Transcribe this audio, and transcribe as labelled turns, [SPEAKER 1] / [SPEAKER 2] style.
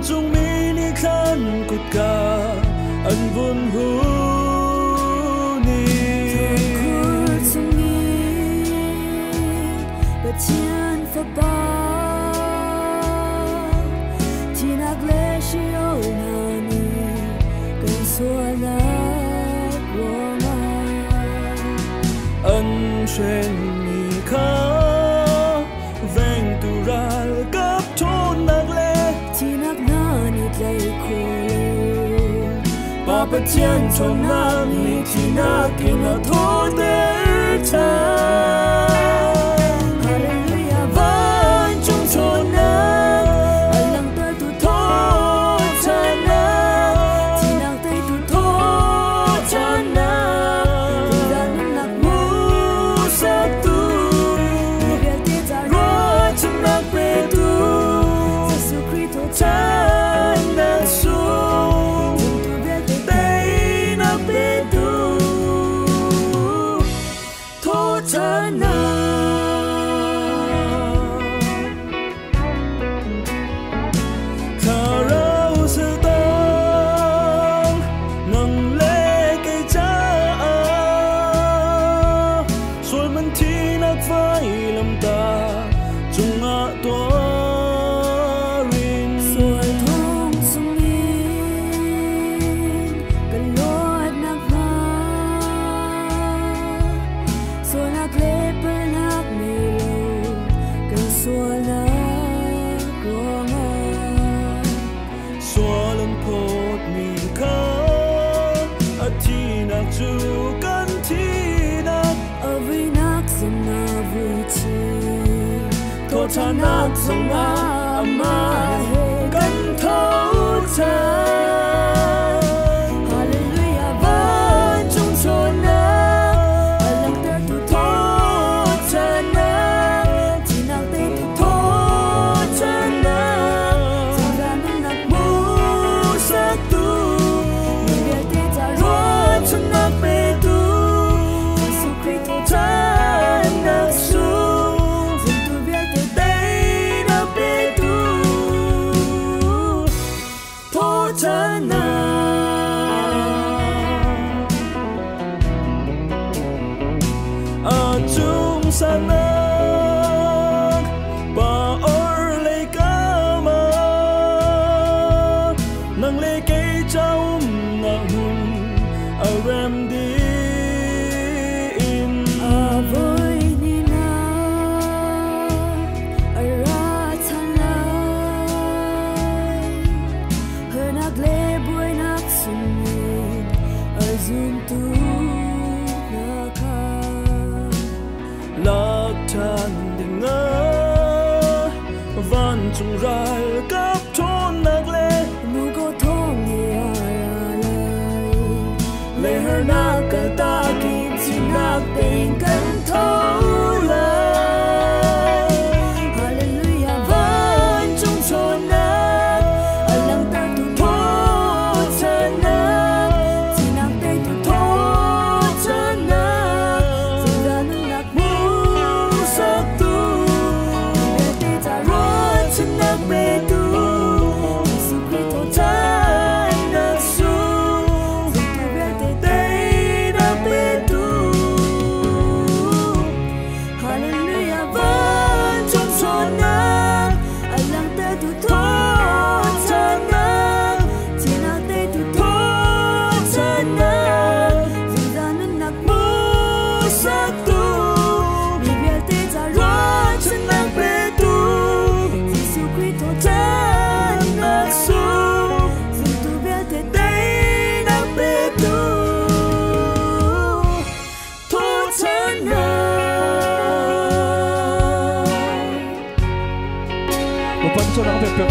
[SPEAKER 1] chung mi ni khan kut ka an vun hu ni
[SPEAKER 2] chung mi ba chian fa ba tinak le shi o na ni kan suala wanga
[SPEAKER 1] an shen mi kha veng tu ral kap thon nak le
[SPEAKER 2] tinak na ni tlai ko
[SPEAKER 1] pa pa chian chon na mi tinak ki na tho de cha
[SPEAKER 2] hallelujah van chung chon na alang ta tu tho cha na tinak tai tu tho cha na dan nak mu sa tu bia te ta ro chung nak pe tu Jesu Christo cha na su tu bia te dai nak pe tu tho cha na
[SPEAKER 1] cha nak song na ama he kan thâu cha
[SPEAKER 2] hallelujah van chung chon na alang ta tu tho cha na tinak te tu tho cha na ra nak mu sa tu ni bia te ta ro chung nak pe tu Jesu Christo cha nak su
[SPEAKER 1] sana ba or le kama nang le ke chau na hun aram di in
[SPEAKER 2] avoy ni na ara thala hanak le boy nak sumi azum tu
[SPEAKER 1] lạc tràn đình ngỡ van chung ral kap thon nak le
[SPEAKER 2] nu ko thong ni ara lai
[SPEAKER 1] le her na ka ta ki chin nak ten kan tho lai
[SPEAKER 2] hallelujah van chung chon na alang ta tu tho cha na tinak te tu tho cha na
[SPEAKER 1] Open so na ka